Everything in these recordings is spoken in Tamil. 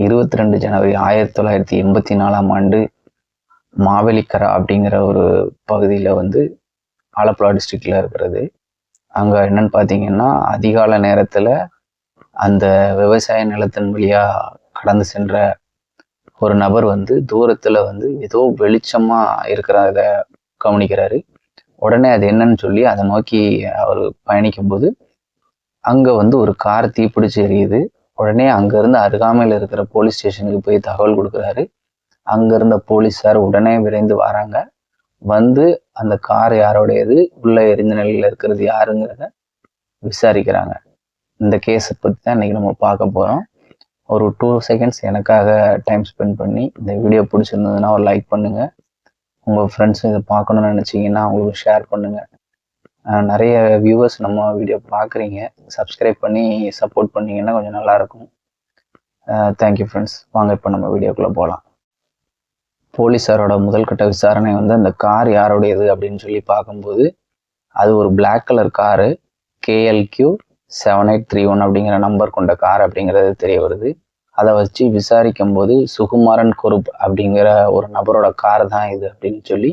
22 ஜனவரி 1984ஆம் ஆண்டு மாவேலிக்கரா அப்படிங்கிற ஒரு பகுதியில் வந்து ஆலப்புழா டிஸ்ட்ரிக்டில் இருக்கிறது. அங்கே என்னன்னு பார்த்தீங்கன்னா, அதிகாலை நேரத்தில் அந்த விவசாய நிலத்தின் வழியாக கடந்து சென்ற ஒரு நபர் வந்து தூரத்தில் வந்து ஏதோ வெளிச்சமாக இருக்கிறத கவனிக்கிறாரு. உடனே அது என்னன்னு சொல்லி அதை நோக்கி அவர் பயணிக்கும்போது அங்கே வந்து ஒரு கார் தீப்பிடிச்சு எரியுது. உடனே அங்கேருந்து அருகாமையில் இருக்கிற போலீஸ் ஸ்டேஷனுக்கு போய் தகவல் கொடுக்குறாரு. அங்கே இருந்த போலீஸார் உடனே விரைந்து வராங்க. வந்து அந்த கார் யாரோடையது, உள்ள எரிந்த நிலையில் இருக்கிறது யாருங்கிறத விசாரிக்கிறாங்க. இந்த கேஸை பற்றி தான் இன்றைக்கி நம்ம பார்க்க போகிறோம். ஒரு 2 செகண்ட்ஸ் எனக்காக டைம் ஸ்பெண்ட் பண்ணி இந்த வீடியோ பிடிச்சிருந்ததுன்னா ஒரு லைக் பண்ணுங்கள். உங்கள் ஃப்ரெண்ட்ஸும் இதை பார்க்கணுன்னு நினச்சிங்கன்னா அவங்களுக்கு ஷேர் பண்ணுங்கள். நிறைய வியூவர்ஸ் நம்ம வீடியோ பார்க்குறீங்க. சப்ஸ்கிரைப் பண்ணி சப்போர்ட் பண்ணிங்கன்னா கொஞ்சம் நல்லாயிருக்கும். Thank you friends. வாங்க இப்போ நம்ம வீடியோக்குள்ளே போகலாம். போலீஸாரோட முதல் கட்ட விசாரணை வந்து அந்த கார் யாருடையது அப்படின்னு சொல்லி பார்க்கும்போது அது ஒரு பிளாக் கலர் காரு, KLQ 7831 அப்படிங்கிற நம்பர் கொண்ட கார் அப்படிங்கிறது தெரிய வருது. அதை வச்சு விசாரிக்கும் போது சுகுமாரன் குருப் அப்படிங்கிற ஒரு நபரோட கார் தான் இது அப்படின்னு சொல்லி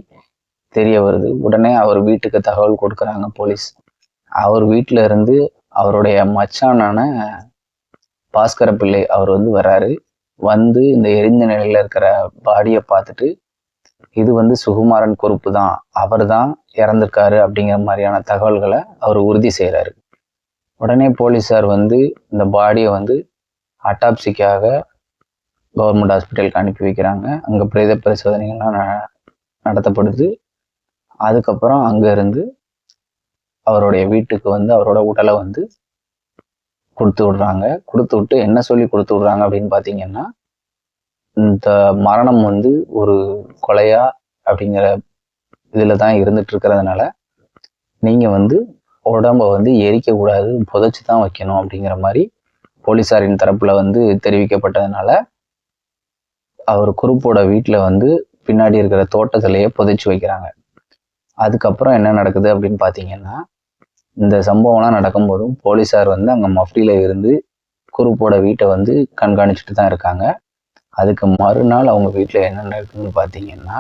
தெரிய வருது. உடனே அவர் வீட்டுக்கு தகவல் கொடுக்குறாங்க போலீஸ். அவர் வீட்டில் இருந்து அவருடைய மச்சானான பாஸ்கர பிள்ளை அவர் வந்து வர்றாரு. வந்து இந்த எரிந்த நிலையில் இருக்கிற பாடியை பார்த்துட்டு இது வந்து சுகுமாரன் குருப்பு தான், அவர் தான் இறந்துருக்காரு அப்படிங்கிற மாதிரியான தகவல்களை அவர் உறுதி செய்கிறாரு. உடனே போலீஸார் வந்து இந்த பாடியை வந்து அட்டாப்சிக்காக கவர்மெண்ட் ஹாஸ்பிட்டலுக்கு அனுப்பி வைக்கிறாங்க. அங்கே பிரேத பரிசோதனைகள்லாம் நடத்தப்படுது. அதுக்கப்புறம் அங்கேருந்து அவருடைய வீட்டுக்கு வந்து அவரோட உடலை வந்து கொடுத்து விடுறாங்க. கொடுத்து விட்டு என்ன சொல்லி கொடுத்து விடுறாங்க அப்படின்னு பார்த்தீங்கன்னா, இந்த மரணம் வந்து ஒரு கொலையா அப்படிங்கிற இதில் தான் இருந்துட்டு இருக்கிறதுனால நீங்கள் வந்து உடம்ப வந்து எரிக்கக்கூடாது, புதைச்சி தான் வைக்கணும் அப்படிங்கிற மாதிரி போலீஸாரின் தரப்பில் வந்து தெரிவிக்கப்பட்டதுனால அவர் குருப்போட வீட்டில் வந்து பின்னாடி இருக்கிற தோட்டத்திலேயே புதைச்சி வைக்கிறாங்க. அதுக்கப்புறம் என்ன நடக்குது அப்படின்னு பார்த்தீங்கன்னா, இந்த சம்பவம்லாம் நடக்கும்போதும் போலீஸார் வந்து அங்கே மஃப்டியில் இருந்து குருப்போட வீட்டை வந்து கண்காணிச்சுட்டு தான் இருக்காங்க. அதுக்கு மறுநாள் அவங்க வீட்டில் என்ன நடக்குதுன்னு பார்த்தீங்கன்னா,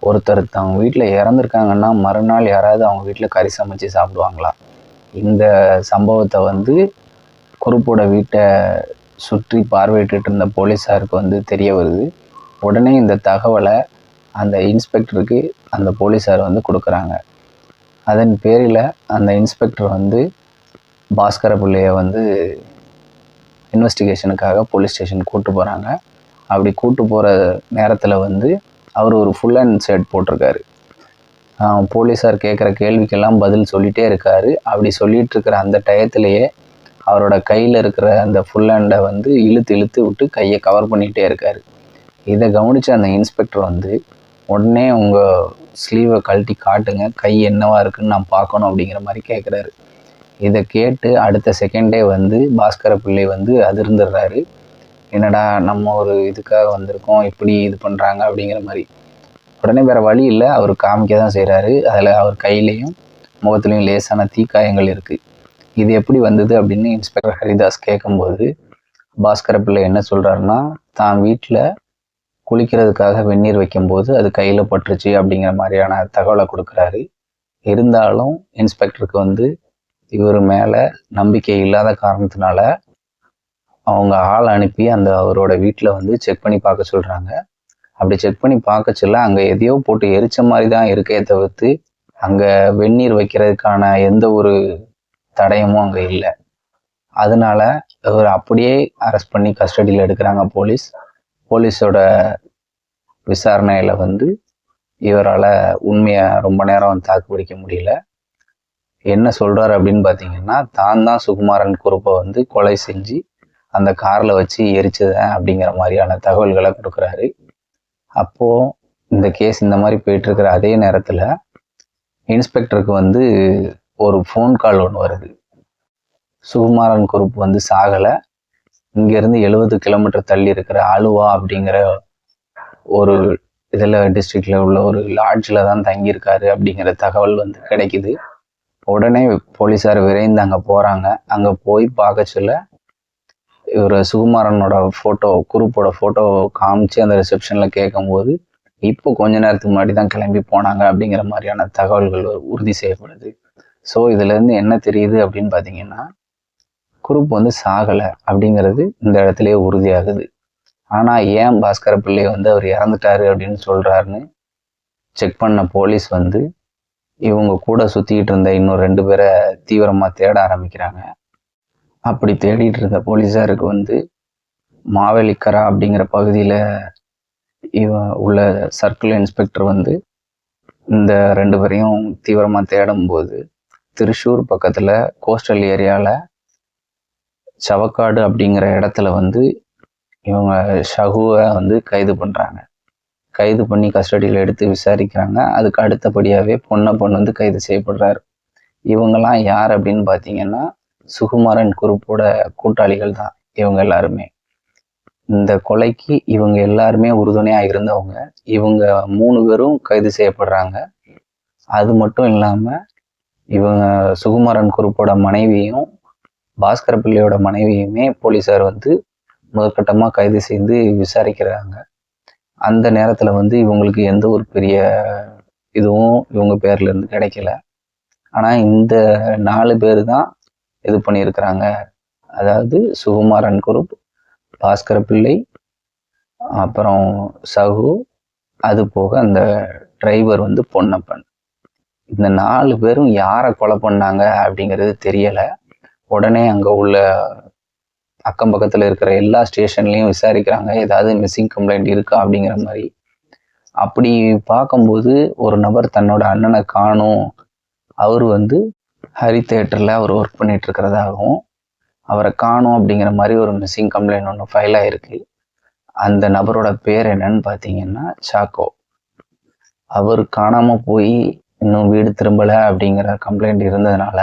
ஒருத்தர் அவங்க வீட்டில் இறந்துருக்காங்கன்னா மறுநாள் யாராவது அவங்க வீட்டில் கறி சமைச்சு சாப்பிடுவாங்களா? இந்த சம்பவத்தை வந்து குருப்போட வீட்டை சுற்றி பார்வையிட்டு இருந்த போலீஸாருக்கு வந்து தெரிய வருது. உடனே இந்த தகவலை அந்த இன்ஸ்பெக்டருக்கு அந்த போலீஸார் வந்து கொடுக்குறாங்க. அதன் பேரில் அந்த இன்ஸ்பெக்டர் வந்து பாஸ்கர பிள்ளையை வந்து இன்வெஸ்டிகேஷனுக்காக போலீஸ் ஸ்டேஷன் கூப்பிட்டு போகிறாங்க. அப்படி கூப்பிட்டு போகிற நேரத்தில் வந்து அவர் ஒரு ஃபுல் அண்ட் ஷர்ட் போட்டிருக்காரு. போலீஸார் கேட்குற கேள்விக்கெல்லாம் பதில் சொல்லிகிட்டே இருக்கார். அப்படி சொல்லிகிட்டு இருக்கிற அந்த டயத்துலேயே அவரோட கையில் இருக்கிற அந்த ஃபுல் ஹேண்டை வந்து இழுத்து விட்டு கையை கவர் பண்ணிகிட்டே இருக்கார். இதை கவனித்த அந்த இன்ஸ்பெக்டர் வந்து உடனே உங்கள் ஸ்லீவை கழட்டி காட்டுங்க, கை என்னவா இருக்குன்னு நான் பார்க்கணும் அப்படிங்கிற மாதிரி கேட்குறாரு. இதை கேட்டு அடுத்த செகண்டே வந்து பாஸ்கர பிள்ளை வந்து அதிர்ந்துடுறாரு. என்னடா நம்ம ஒரு இதுக்காக வந்திருக்கோம், இப்படி இது பண்ணுறாங்க அப்படிங்கிற மாதிரி. உடனே வேறு வழி இல்லை, அவர் காமிக்க தான் செய்கிறாரு. அதில் அவர் கையிலையும் முகத்துலேயும் லேசான தீக்காயங்கள் இருக்குது. இது எப்படி வந்தது அப்படின்னு இன்ஸ்பெக்டர் ஹரிதாஸ் கேட்கும்போது பாஸ்கர பிள்ளை என்ன சொல்கிறாருன்னா, தான் வீட்டில் குளிக்கிறதுக்காக வெந்நீர் வைக்கும்போது அது கையில் பட்டுருச்சு அப்படிங்கிற மாதிரியான தகவலை கொடுக்குறாரு. இருந்தாலும் இன்ஸ்பெக்டருக்கு வந்து இவர் மேலே நம்பிக்கை இல்லாத காரணத்தினால அவங்க ஆள் அனுப்பி அந்த அவரோட வீட்டில் வந்து செக் பண்ணி பார்க்க சொல்கிறாங்க. அப்படி செக் பண்ணி பார்க்க சொல்ல அங்கே எதையோ போட்டு எரிச்ச மாதிரி தான் இருக்கே தவிர்த்து அங்கே வெந்நீர் வைக்கிறதுக்கான எந்த ஒரு தடயமும் அங்கே இல்லை. அதனால இவர் அப்படியே அரெஸ்ட் பண்ணி கஸ்டடியில் எடுக்கிறாங்க போலீஸ். போலீஸோட விசாரணையில் வந்து இவரால் உண்மையை ரொம்ப நேரம் தாக்கு பிடிக்க முடியல. என்ன சொல்கிறார் அப்படின்னு பார்த்தீங்கன்னா, தான் சுகுமாரன் குருப்பை வந்து கொலை செஞ்சு அந்த காரில் வச்சு எரிச்சதேன் அப்படிங்கிற மாதிரியான தகவல்களை கொடுக்குறாரு. அப்போது இந்த கேஸ் இந்த மாதிரி போயிட்டுருக்கிற அதே நேரத்தில் இன்ஸ்பெக்டருக்கு வந்து ஒரு ஃபோன் கால் ஒன்று வருது. சுகுமாரன் குருப்பு வந்து சாகலை, இங்கேருந்து 70 கிலோமீட்டர் தள்ளி இருக்கிற அலுவா அப்படிங்கிற ஒரு இதில் டிஸ்ட்ரிக்டில் உள்ள ஒரு லாட்ஜில் தான் தங்கியிருக்காரு அப்படிங்கிற தகவல் வந்து கிடைக்குது. உடனே போலீஸார் விரைந்து அங்கே போகிறாங்க. அங்கே போய் பார்க்க சொல்ல இவர் சுகுமாரனோட ஃபோட்டோ, குரூப்போட ஃபோட்டோ காமிச்சு அந்த ரிசப்ஷனில் கேட்கும்போது இப்போ கொஞ்ச நேரத்துக்கு முன்னாடி தான் கிளம்பி போனாங்க அப்படிங்கிற மாதிரியான தகவல்கள் உறுதி செய்யப்படுது. ஸோ இதுலேருந்து என்ன தெரியுது அப்படின்னு பார்த்தீங்கன்னா, குரூப் வந்து சாகலை அப்படிங்கிறது இந்த இடத்துலயே உறுதியாகுது. ஆனால் ஏன் பாஸ்கர பிள்ளை வந்து அவர் இறந்துட்டாரு அப்படின்னு சொல்கிறாருன்னு செக் பண்ண போலீஸ் வந்து இவங்க கூட சுற்றிக்கிட்டு இருந்த இன்னும் 2 பேரை தீவிரமாக தேட ஆரம்பிக்கிறாங்க. அப்படி தேடிட்டு இருந்த போலீஸாருக்கு வந்து மாவேலிக்கரா அப்படிங்கிற பகுதியில் உள்ள சர்க்கிள் இன்ஸ்பெக்டர் வந்து இந்த 2 பேரையும் தீவிரமாக தேடும்போது திருச்சூர் பக்கத்தில் கோஸ்டல் ஏரியாவில் சவக்காடு அப்படிங்கிற இடத்துல வந்து இவங்க ஷகுவை வந்து கைது பண்ணுறாங்க. கைது பண்ணி கஸ்டடியில் எடுத்து விசாரிக்கிறாங்க. அதுக்கு அடுத்தபடியாகவே பொன்னப்பன் வந்து கைது செய்யப்படுறாரு. இவங்கெல்லாம் யார் அப்படின்னு பார்த்தீங்கன்னா, சுகுமாரன் குரூப்போட கூட்டாளிகள் தான் இவங்க எல்லாருமே. இந்த கொலைக்கு இவங்க எல்லாருமே உறுதுணையாக இருந்தவங்க. இவங்க 3 பேரும் கைது செய்யப்படுறாங்க. அது மட்டும் இல்லாமல் இவங்க சுகுமாரன் குரூப்போட மனைவியும் பாஸ்கர பிள்ளையோட மனைவியுமே போலீஸார் வந்து முதற்கட்டமாக கைது செய்து விசாரிக்கிறாங்க. அந்த நேரத்தில் வந்து இவங்களுக்கு எந்த ஒரு பெரிய இதுவும் இவங்க பேர்லேருந்து கிடைக்கல. ஆனால் இந்த 4 பேர் தான் இது பண்ணியிருக்கிறாங்க. அதாவது சுகுமாரன் குரூப், பாஸ்கர பிள்ளை, அப்புறம் சகு, அது போக அந்த டிரைவர் வந்து பொன்னப்பன். இந்த 4 பேரும் யாரை கொலை பண்ணாங்க அப்படிங்கிறது தெரியலை. உடனே அங்கே உள்ள அக்கம் பக்கத்தில் இருக்கிற எல்லா ஸ்டேஷன்லேயும் விசாரிக்கிறாங்க, ஏதாவது மிஸ்ஸிங் கம்ப்ளைண்ட் இருக்கா அப்படிங்கிற மாதிரி. அப்படி பார்க்கும்போது ஒரு நபர் தன்னோட அண்ணனை காணும், அவர் வந்து ஹரி தேட்டரில் அவர் ஒர்க் பண்ணிட்டு இருக்கிறதாகவும், அவரை காணும் அப்படிங்கிற மாதிரி ஒரு மிஸ்ஸிங் கம்ப்ளைண்ட் ஒன்று ஃபைல் ஆகிருக்கு. அந்த நபரோட பேர் என்னன்னு பார்த்தீங்கன்னா சாக்கோ. அவர் காணாமல் போய் இன்னும் வீடு திரும்பலை அப்படிங்கிற கம்ப்ளைண்ட் இருந்ததுனால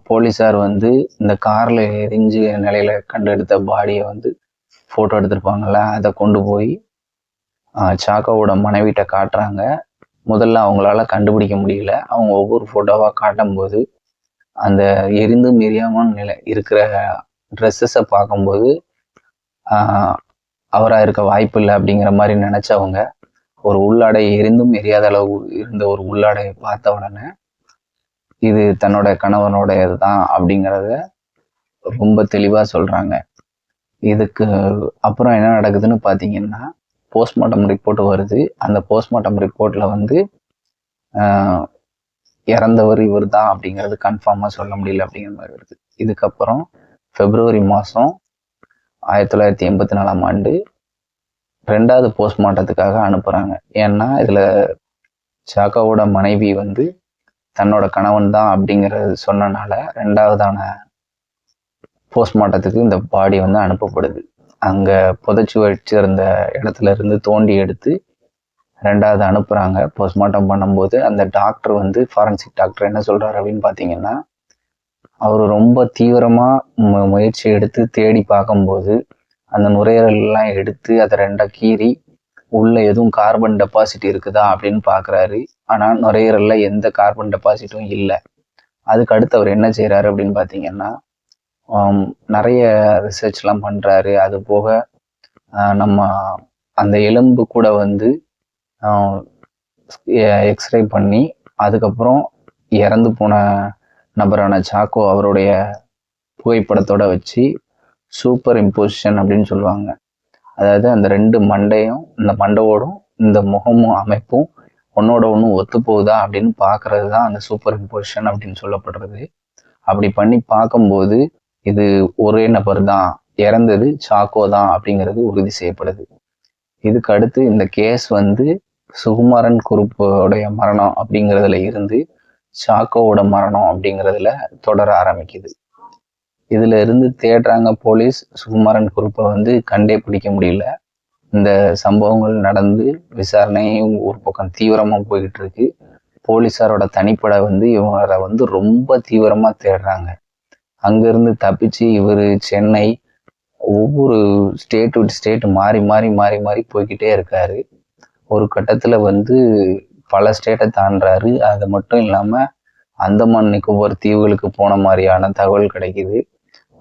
போலீஸார் வந்து இந்த காரில் எரிஞ்சு நிலையில கண்டெடுத்த பாடியை வந்து ஃபோட்டோ எடுத்திருப்பாங்கள்ல, அதை கொண்டு போய் சாக்கோவோட மனைவிட்ட காட்டுறாங்க. முதல்ல அவங்களால கண்டுபிடிக்க முடியல. அவங்க ஒவ்வொரு ஃபோட்டோவாக காட்டும்போது அந்த எரிந்தும் எரியாமல் இருக்கிற ட்ரெஸ்ஸஸை பார்க்கும்போது அவராக இருக்க வாய்ப்பு இல்லை அப்படிங்கிற மாதிரி நினச்சவங்க ஒரு உள்ளாடை, எரிந்தும் எரியாத அளவு இருந்த ஒரு உள்ளாடையை பார்த்த உடனே இது தன்னோட கணவனோட இதுதான் அப்படிங்கிறத ரொம்ப தெளிவாக சொல்கிறாங்க. இதுக்கு அப்புறம் என்ன நடக்குதுன்னு பார்த்தீங்கன்னா, போஸ்ட்மார்ட்டம் ரிப்போர்ட் வருது. அந்த போஸ்ட்மார்ட்டம் ரிப்போர்ட்டில் வந்து இறந்தவர் இவர் தான் அப்படிங்கிறது கன்ஃபார்மாக சொல்ல முடியல அப்படிங்கிற மாதிரி வருது. இதுக்கப்புறம் February மாதம் 1984ஆம் ஆண்டு 2வது போஸ்ட்மார்ட்டத்துக்காக அனுப்புகிறாங்க. ஏன்னா இதில் சாக்காவோட மனைவி வந்து தன்னோட கணவன் தான் அப்படிங்கிறது சொன்னனால 2வதான போஸ்ட்மார்ட்டத்துக்கு இந்த பாடி வந்து அனுப்பப்படுது. அங்கே புதைச்சி வச்சிருந்த இடத்துல இருந்து தோண்டி எடுத்து 2வது அனுப்புகிறாங்க. போஸ்ட்மார்ட்டம் பண்ணும்போது அந்த டாக்டர் வந்து, ஃபாரன்சிக் டாக்டர் என்ன சொல்கிறார் அப்படின்னு பார்த்தீங்கன்னா, அவர் ரொம்ப தீவிரமாக முயற்சி எடுத்து தேடி பார்க்கும்போது அந்த நுரையீரல்லாம் எடுத்து அதை 2ஆக கீறி உள்ள எதுவும் கார்பன் டெபாசிட் இருக்குதா அப்படின்னு பார்க்குறாரு. ஆனால் நுரையீரலில் எந்த கார்பன் டெபாசிட்டும் இல்லை. அதுக்கு அடுத்து அவர் என்ன செய்கிறாரு அப்படின்னு பார்த்தீங்கன்னா, நிறைய ரிசர்ச்லாம் பண்ணுறாரு. அது போக நம்ம அந்த எலும்பு கூட வந்து எக்ஸ்ரே பண்ணி அதுக்கப்புறம் இறந்து போன நபரான சாக்கோ அவருடைய புகைப்படத்தோட வச்சு சூப்பர் இம்போசிஷன் அப்படின்னு சொல்லுவாங்க. அதாவது அந்த 2 மண்டையும் இந்த மண்டையோடும் இந்த முகமும் அமைப்பும் ஒன்னோட ஒன்று ஒத்து போகுதா அப்படின்னு பார்க்கறது தான் அந்த சூப்பர் இம்போசிஷன் அப்படின்னு சொல்லப்படுறது. அப்படி பண்ணி பார்க்கும்போது இது ஒரே நபர் தான், இறந்தது சாக்கோ தான் அப்படிங்கிறது உறுதி செய்யப்படுது. இதுக்கு அடுத்து இந்த கேஸ் வந்து சுகுமாரன் குரூப்போடைய மரணம் அப்படிங்கிறதுல இருந்து சாக்கோவோட மரணம் அப்படிங்கிறதுல தொடர ஆரம்பிக்குது. இதுல இருந்து தேடுறாங்க போலீஸ். சுகுமாரன் குரூப்பை வந்து கண்டே பிடிக்க முடியல. இந்த சம்பவங்கள் நடந்து விசாரணையும் ஒரு பக்கம் தீவிரமா போய்கிட்டு இருக்கு. போலீஸாரோட தனிப்படை வந்து இவரை வந்து ரொம்ப தீவிரமா தேடுறாங்க. அங்கிருந்து தப்பிச்சு இவர் சென்னை, ஒவ்வொரு ஸ்டேட் விட்டு ஸ்டேட் மாறி மாறி மாறி மாறி போய்கிட்டே இருக்காரு. ஒரு கட்டத்துல வந்து பல ஸ்டேட்டை தாண்டுறாரு. அது மட்டும் இல்லாம அந்தமான் நிக்கோபார் தீவுகளுக்கு போன மாதிரியான தகவல் கிடைக்குது.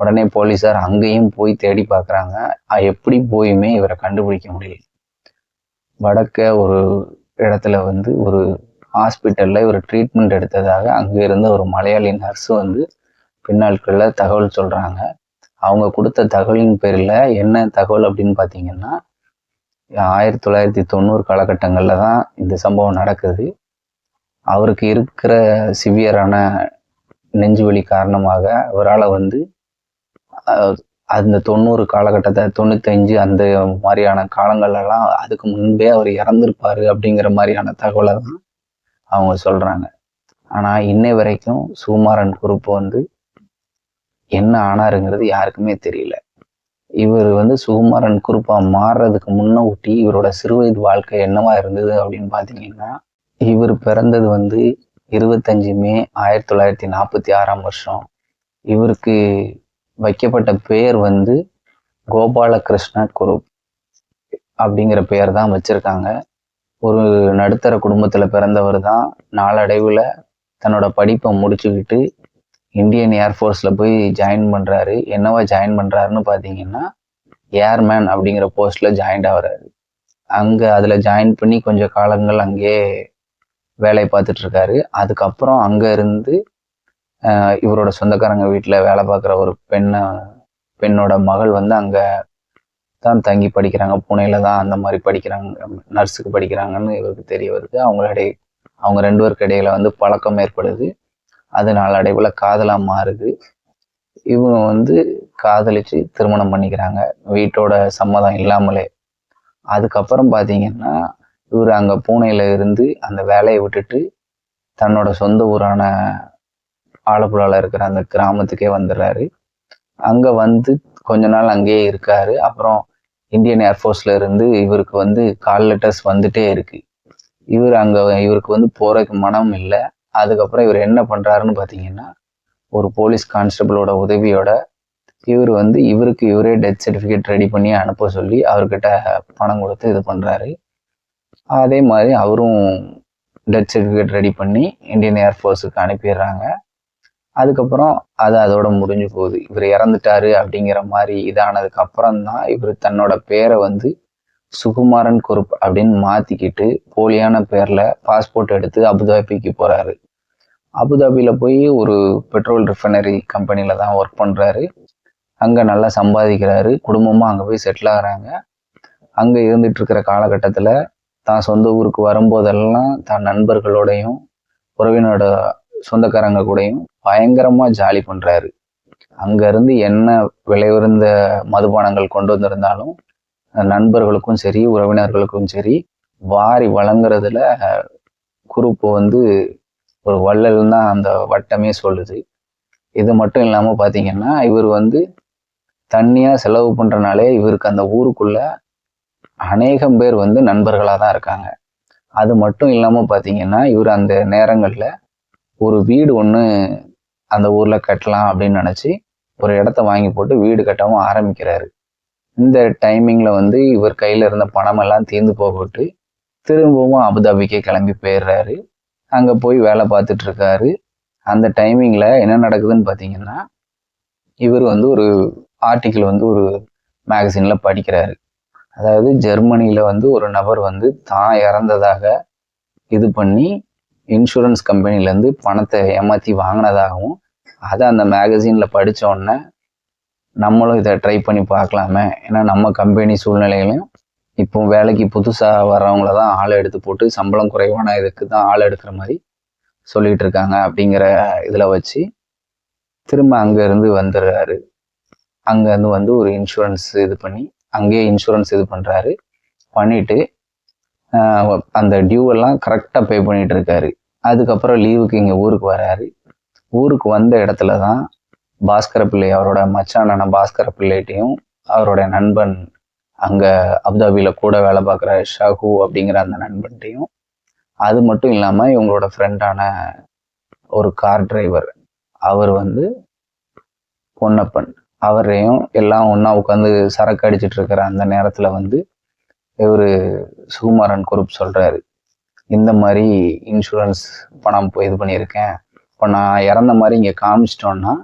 உடனே போலீஸார் அங்கேயும் போய் தேடி பார்க்குறாங்க. எப்படி போயுமே இவரை கண்டுபிடிக்க முடியல. வடக்க ஒரு இடத்துல வந்து ஒரு ஹாஸ்பிட்டலில் இவர் ட்ரீட்மெண்ட் எடுத்ததாக அங்கே இருந்த ஒரு மலையாளி நர்ஸு வந்து பின்னாட்களில் தகவல் சொல்கிறாங்க. அவங்க கொடுத்த தகவலின் பேரில் என்ன தகவல் அப்படின்னு பார்த்தீங்கன்னா, 1990 காலகட்டங்களில் தான் இந்த சம்பவம் நடக்குது. அவருக்கு இருக்கிற சிவியரான நெஞ்சுவலி காரணமாக அவரால் வந்து அந்த 90 காலகட்டத்தை 95 அந்த மாதிரியான காலங்கள்லாம் அதுக்கு முன்பே அவர் இறந்துருப்பாரு அப்படிங்கிற மாதிரியான தகவலை தான் அவங்க சொல்கிறாங்க. ஆனால் இன்னை வரைக்கும் சுகுமாரன் குருப்பு வந்து என்ன ஆனாருங்கிறது யாருக்குமே தெரியல. இவர் வந்து சுகுமாரன் குருப்பா மாறுறதுக்கு முன்னூட்டி இவரோட சிறுவயது வாழ்க்கை என்னவா இருந்தது அப்படின்னு பார்த்தீங்கன்னா, இவர் பிறந்தது வந்து 25 மே 1946 இவருக்கு வைக்கப்பட்ட பெயர் வந்து கோபாலகிருஷ்ண குருப் அப்படிங்கிற பெயர் தான் வச்சிருக்காங்க. ஒரு நடுத்தர குடும்பத்தில் பிறந்தவர் தான். நாளடைவில் தன்னோட படிப்பை முடிச்சுக்கிட்டு இந்தியன் ஏர்ஃபோர்ஸில் போய் ஜாயின் பண்ணுறாரு. என்னவா ஜாயின் பண்ணுறாருன்னு பார்த்தீங்கன்னா, ஏர்மேன் அப்படிங்கிற போஸ்ட்டில் ஜாயின் ஆகிறாரு. அங்கே அதில் ஜாயின் பண்ணி கொஞ்சம் காலங்கள் அங்கேயே வேலை பார்த்துட்ருக்காரு. அதுக்கப்புறம் அங்கே இருந்து இவரோட சொந்தக்காரங்க வீட்டில் வேலை பார்க்குற ஒரு பெண்ணோட மகள் வந்து அங்கே தான் தங்கி படிக்கிறாங்க. புனேல தான் அந்த மாதிரி படிக்கிறாங்க, நர்ஸுக்கு படிக்கிறாங்கன்னு இவருக்கு தெரிய வருது. அவங்க 2 பேருக்கு இடையில வந்து பழக்கம் ஏற்படுது. அது நாளடைவில் காதலாக மாறுது. இவங்க வந்து காதலிச்சு திருமணம் பண்ணிக்கிறாங்க, வீட்டோட சம்மதம் இல்லாமலே. அதுக்கப்புறம் பார்த்தீங்கன்னா இவர் அங்கே பூனேல இருந்து அந்த வேலையை விட்டுட்டு தன்னோட சொந்த ஊரான ஆலப்புழாவில் இருக்கிற அந்த கிராமத்துக்கே வந்துடுறாரு. அங்கே வந்து கொஞ்ச நாள் அங்கேயே இருக்காரு. அப்புறம் இந்தியன் ஏர்ஃபோர்ஸில் இருந்து இவருக்கு வந்து கால் லெட்டர்ஸ் வந்துட்டே இருக்கு. இவருக்கு வந்து போகிறதுக்கு மனம் இல்லை. அதுக்கப்புறம் இவர் என்ன பண்ணுறாருன்னு பார்த்தீங்கன்னா, ஒரு போலீஸ் கான்ஸ்டபிளோட உதவியோட இவர் வந்து இவரே டெத் சர்டிஃபிகேட் ரெடி பண்ணி அனுப்ப சொல்லி அவர்கிட்ட பணம் கொடுத்து இது பண்ணுறாரு. அதே மாதிரி அவரும் டெத் சர்டிஃபிகேட் ரெடி பண்ணி இந்தியன் ஏர்ஃபோர்ஸுக்கு அனுப்பிடுறாங்க. அதுக்கப்புறம் அதோட முடிஞ்சு போகுது. இவர் இறந்துட்டாரு அப்படிங்கிற மாதிரி இதானதுக்கு அப்புறம் தான் இவர் தன்னோட பேரை வந்து சுகுமாரன் குருப் அப்படின்னு மாற்றிக்கிட்டு போலியான பேரில் பாஸ்போர்ட் எடுத்து அபுதாபிக்கு போகிறாரு. அபுதாபியில் போய் ஒரு பெட்ரோல் ரிஃபைனரி கம்பெனியில் தான் ஒர்க் பண்ணுறாரு. அங்கே நல்லா சம்பாதிக்கிறாரு. குடும்பமாக அங்கே போய் செட்டில் ஆகிறாங்க. அங்கே இருந்துட்டு இருக்கிற காலகட்டத்தில் தான் சொந்த ஊருக்கு வரும்போதெல்லாம் தான் நண்பர்களோடையும் உறவினோட சொந்தக்காரங்க கூடயும் பயங்கரமாக ஜாலி பண்ணுறாரு. அங்கேருந்து என்ன விலையுறந்த மதுபானங்கள் கொண்டு வந்திருந்தாலும் நண்பர்களுக்கும் சரி உறவினர்களுக்கும் சரி வாரி வழங்குறதுல குரூப்பு வந்து ஒரு வள்ளல் தான் அந்த வட்டமே சொல்லுது. இது மட்டும் இல்லாமல் பார்த்தீங்கன்னா, இவர் வந்து தண்ணியாக செலவு பண்ணுறனாலே இவருக்கு அந்த ஊருக்குள்ள அநேகம் பேர் வந்து நண்பர்களாக தான் இருக்காங்க. அது மட்டும் இல்லாமல் பார்த்தீங்கன்னா, இவர் அந்த நேரங்களில் ஒரு வீடு ஒன்று அந்த ஊரில் கட்டலாம் அப்படின்னு நினச்சி ஒரு இடத்த வாங்கி போட்டு வீடு கட்டவும் ஆரம்பிக்கிறாரு. இந்த டைமிங்கில் வந்து இவர் கையில் இருந்த பணமெல்லாம் தீர்ந்து போகவிட்டு திரும்பவும் அபுதாபிக்கே கிளம்பி போயிடுறாரு. அங்கே போய் வேலை பார்த்துட்டு இருக்காரு. அந்த டைமிங்கில் என்ன நடக்குதுன்னு பார்த்தீங்கன்னா, இவர் வந்து ஒரு ஆர்டிக்கிள் வந்து ஒரு மேகசினில் படிக்கிறாரு. அதாவது ஜெர்மனியில் வந்து ஒரு நபர் வந்து தான் இறந்ததாக இது பண்ணி இன்சூரன்ஸ் கம்பெனிலேருந்து பணத்தை ஏமாற்றி வாங்கினதாகவும், அதை அந்த மேகசினில் படித்தோடனே நம்மளும் இதை ட்ரை பண்ணி பார்க்கலாமே, ஏன்னா நம்ம கம்பெனி சூழ்நிலைகளையும் இப்போ வேலைக்கு புதுசாக வர்றவங்கள தான் ஆளை எடுத்து போட்டு சம்பளம் குறைவான இதுக்கு தான் ஆள் எடுக்கிற மாதிரி சொல்லிகிட்டு இருக்காங்க அப்படிங்கிற இதில் வச்சு திரும்ப அங்கேருந்து வந்துடுறாரு. அங்கேருந்து வந்து ஒரு இன்சூரன்ஸ் இது பண்ணி அங்கேயே இன்சூரன்ஸ் இது பண்ணுறாரு. பண்ணிவிட்டு அந்த டியூவெல்லாம் கரெக்டாக பே பண்ணிகிட்டு இருக்காரு. அதுக்கப்புறம் லீவுக்கு இங்கே ஊருக்கு வராரு. ஊருக்கு வந்த இடத்துல தான் பாஸ்கர பிள்ளை, அவரோட மச்சானான பாஸ்கர பிள்ளைட்டையும் அவரோட நண்பன் அங்கே அபுதாபியில் கூட வேலை பார்க்குற ஷாஹூ அப்படிங்கிற அந்த நண்பன்ட்டையும், அது மட்டும் இல்லாமல் இவங்களோட ஃப்ரெண்டான ஒரு கார் டிரைவர் அவர் வந்து பொன்னப்பன், அவரையும் எல்லாம் ஒன்றா உட்காந்து சரக்கு அடிச்சிட்டு இருக்கிற அந்த நேரத்தில் வந்து இவர் சுகுமாரன் குரூப் சொல்கிறாரு, இந்த மாதிரி இன்சூரன்ஸ் பணம் இது பண்ணியிருக்கேன், இப்போ நான் இறந்த மாதிரி இங்கே காமிச்சிட்டோன்னா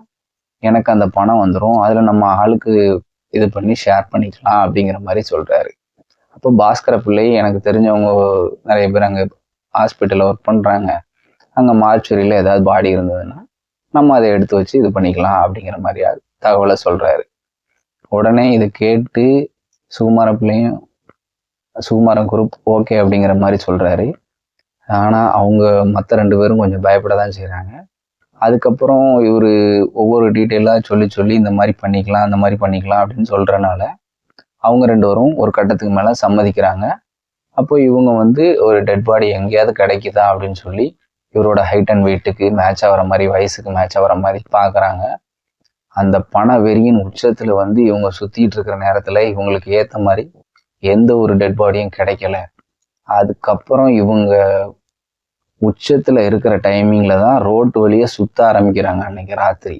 எனக்கு அந்த பணம் வந்துடும், அதில் நம்ம ஆளுக்கு இது பண்ணி ஷேர் பண்ணிக்கலாம் அப்படிங்கிற மாதிரி சொல்கிறாரு. அப்போ பாஸ்கர பிள்ளை எனக்கு தெரிஞ்சவங்க நிறைய பேர் அங்கே ஹாஸ்பிட்டலில் ஒர்க் பண்ணுறாங்க, அங்கே மார்ச்சுரியில் ஏதாவது பாடி இருந்ததுன்னா நம்ம அதை எடுத்து வச்சு இது பண்ணிக்கலாம் அப்படிங்கிற மாதிரி தகவலை சொல்கிறாரு. உடனே இது கேட்டு சுகுமார பிள்ளையும் சுகுமாரன் குரூப் ஓகே அப்படிங்கிற மாதிரி சொல்கிறாரு. ஆனால் அவங்க மற்ற 2 பேரும் கொஞ்சம் பயப்பட தான் செய்கிறாங்க. அதுக்கப்புறம் இவர் ஒவ்வொரு டீட்டெயிலாக சொல்லி இந்த மாதிரி பண்ணிக்கலாம் அந்த மாதிரி பண்ணிக்கலாம் அப்படின்னு சொல்கிறனால அவங்க 2 பேரும் ஒரு கட்டத்துக்கு மேலே சம்மதிக்கிறாங்க. அப்போ இவங்க வந்து ஒரு டெட் பாடி எங்கேயாவது கிடைக்குதா அப்படின்னு சொல்லி இவரோட ஹைட் அண்ட் வெயிட்டுக்கு மேட்ச் ஆகிற மாதிரி, வயசுக்கு மேட்ச் ஆகிற மாதிரி பார்க்குறாங்க. அந்த பண வெறியின் உச்சத்தில் வந்து இவங்க சுற்றிட்டு இருக்கிற நேரத்தில் இவங்களுக்கு ஏற்ற மாதிரி எந்த ஒரு டெட் பாடியும் கிடைக்கல. அதுக்கப்புறம் இவங்க உச்சத்தில் இருக்கிற டைமிங்கில் தான் ரோட்டு வழியாக சுற்ற ஆரம்பிக்கிறாங்க அன்னைக்கு ராத்திரி.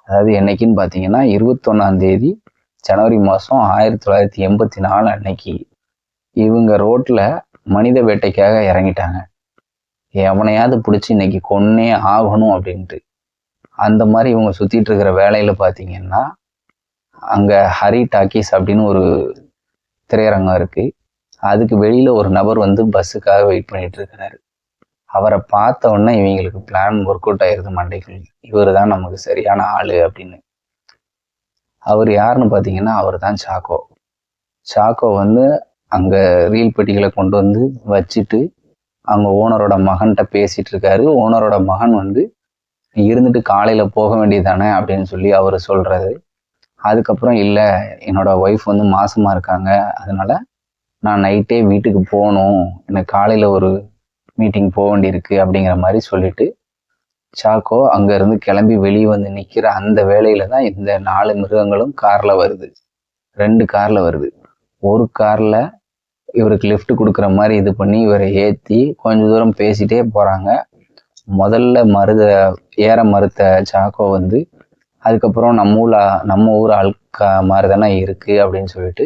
அதாவது என்னைக்குன்னு பார்த்தீங்கன்னா 21ஆம் தேதி ஜனவரி மாதம் 1984 அன்னைக்கு இவங்க ரோட்டில் மனித வேட்டைக்காக இறங்கிட்டாங்க. எவனையாவது பிடிச்சி இன்னைக்கு கொன்னே ஆகணும் அப்படின்ட்டு. அந்த மாதிரி இவங்க சுற்றிட்டு இருக்கிற வேலையில் பார்த்தீங்கன்னா அங்கே ஹரி டாக்கீஸ் அப்படின்னு ஒரு திரையரங்கம் இருக்குது. அதுக்கு வெளியில் ஒரு நபர் வந்து பஸ்ஸுக்காக வெயிட் பண்ணிட்டு இருக்கிறாரு. அவரை பார்த்த உடனே இவங்களுக்கு பிளான் ஒர்க் அவுட் ஆயிருது மண்டைக்குள்ள. இவர் தான் நமக்கு சரியான ஆள் அப்படின்னு. அவர் யாருன்னு பார்த்தீங்கன்னா அவர் தான் சாக்கோ. சாக்கோ வந்து அங்கே ரீல் பெட்டிகளை கொண்டு வந்து வச்சுட்டு அவங்க ஓனரோட மகன்கிட்ட பேசிகிட்டு இருக்காரு. ஓனரோட மகன் வந்து இருந்துட்டு காலையில் போக வேண்டியதானே அப்படின்னு சொல்லி அவர் சொல்கிறது. அதுக்கப்புறம் இல்லை, என்னோட ஒய்ஃப் வந்து மாசமாக இருக்காங்க, அதனால நான் நைட்டே வீட்டுக்கு போகணும், எனக்கு காலையில் ஒரு மீட்டிங் போக வேண்டியிருக்கு அப்படிங்கிற மாதிரி சொல்லிட்டு சாக்கோ அங்கேருந்து கிளம்பி வெளியே வந்து நிற்கிற அந்த வேலையில் தான் இந்த 4 மிருகங்களும் காரில் வருது. 2 காரில் வருது. ஒரு காரில் இவருக்கு லிஃப்ட் கொடுக்குற மாதிரி இது பண்ணி இவரை ஏற்றி கொஞ்சம் தூரம் பேசிகிட்டே போகிறாங்க. முதல்ல ஏற மறுத்த சாக்கோ வந்து அதுக்கப்புறம் நம்ம ஊர் ஆள்கா மாதிரி தானே இருக்குது அப்படின்னு சொல்லிட்டு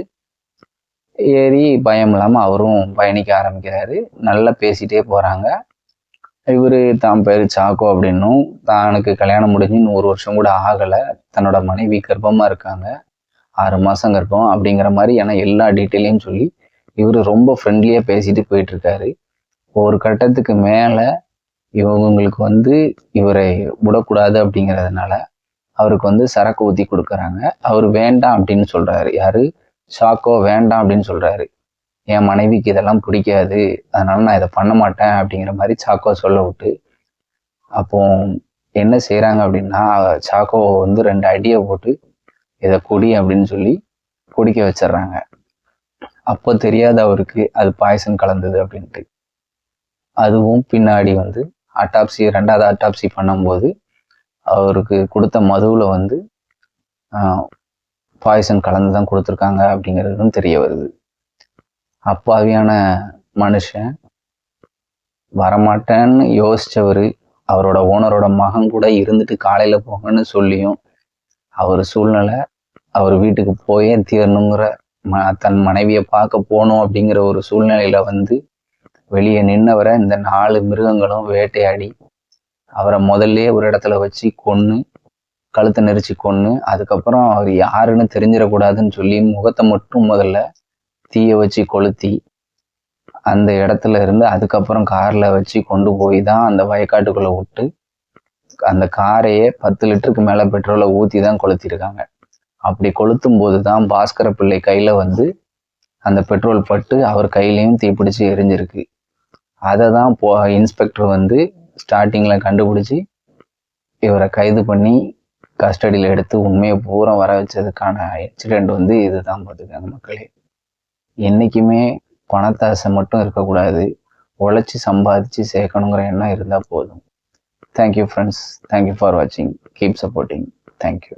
ஏறி பயம் இல்லாமல் அவரும் பயணிக்க ஆரம்பிக்கிறாரு. நல்லா பேசிகிட்டே போகிறாங்க. இவர் தான் பேர் சாக்கோ அப்படின்னும், தனக்கு கல்யாணம் முடிஞ்சு 100 வருஷம் கூட ஆகலை, தன்னோட மனைவி கர்ப்பமாக இருக்காங்க, 6 மாதம் கர்ப்பம் அப்படிங்கிற மாதிரி ஏன்னா எல்லா டீட்டெயிலையும் சொல்லி இவர் ரொம்ப ஃப்ரெண்ட்லியாக பேசிட்டு போயிட்டுருக்காரு. ஒரு கட்டத்துக்கு மேலே இவங்களுக்கு வந்து இவரை விடக்கூடாது அப்படிங்கிறதுனால அவருக்கு வந்து சரக்கு ஊற்றி கொடுக்குறாங்க. அவர் வேண்டாம் அப்படின்னு சொல்கிறாரு. யார்? சாக்கோ வேண்டாம் அப்படின்னு சொல்கிறாரு. என் மனைவிக்கு இதெல்லாம் பிடிக்காது, அதனால நான் இதை பண்ண மாட்டேன் அப்படிங்கிற மாதிரி சாக்கோ சொல்ல விட்டு, அப்போ என்ன செய்கிறாங்க அப்படின்னா சாக்கோ வந்து 2 அடியை போட்டு இதை குடி அப்படின்னு சொல்லி குடிக்க வச்சிடுறாங்க. அப்போ தெரியாது அவருக்கு அது பாய்சன் கலந்தது அப்படின்ட்டு. அதுவும் பின்னாடி வந்து ரெண்டாவது அட்டாப்சி பண்ணும்போது அவருக்கு கொடுத்த மதுவில் வந்து பாய்சன் கலந்து தான் கொடுத்துருக்காங்க அப்படிங்கிறதும் தெரிய வருது. அப்பாவியான மனுஷன் வரமாட்டேன்னு யோசிச்சவர் அவரோட ஓனரோட மகன் கூட இருந்துட்டு காலையில் போங்கன்னு சொல்லியும் அவர் சூழ்நிலை அவர் வீட்டுக்கு போயே தீரணுங்கிற தன் மனைவியை பார்க்க போகணும் அப்படிங்கிற ஒரு சூழ்நிலையில் வந்து வெளியே நின்னவரை இந்த 4 மிருகங்களும் வேட்டையாடி அவரை முதல்ல ஒரு இடத்துல வச்சு கொன்று, கழுத்தை நெரிச்சு கொன்று, அதுக்கப்புறம் அவர் யாருன்னு தெரிஞ்சிடக்கூடாதுன்னு சொல்லி முகத்தை மட்டும் முதல்ல தீயை வச்சு கொளுத்தி அந்த இடத்துல இருந்து அதுக்கப்புறம் காரில் வச்சு கொண்டு போய் தான் அந்த வயக்காட்டுக்குள்ளே விட்டு அந்த காரையே 10 லிட்டருக்கு மேலே பெட்ரோலை ஊற்றி தான் கொளுத்திருக்காங்க. அப்படி கொளுத்தும் போது தான் பாஸ்கர பிள்ளை கையில் வந்து அந்த பெட்ரோல் பட்டு அவர் கையிலையும் தீப்பிடிச்சு எரிஞ்சிருக்கு. அதை தான் இன்ஸ்பெக்டர் வந்து ஸ்டார்டிங்கில் கண்டுபிடிச்சி இவரை கைது பண்ணி கஸ்டடியில் எடுத்து உண்மையை பூரா வர வச்சதுக்கான இன்சிடெண்ட் வந்து இதுதான். பார்த்துக்காங்க மக்களே, என்றைக்குமே பணத்தாசை மட்டும் இருக்கக்கூடாது, உழைச்சி சம்பாதிச்சு சேர்க்கணுங்கிற எண்ணம் இருந்தால் போதும். தேங்க்யூ ஃப்ரெண்ட்ஸ், தேங்க்யூ ஃபார் வாட்சிங், கீப் சப்போர்ட்டிங், தேங்க்யூ.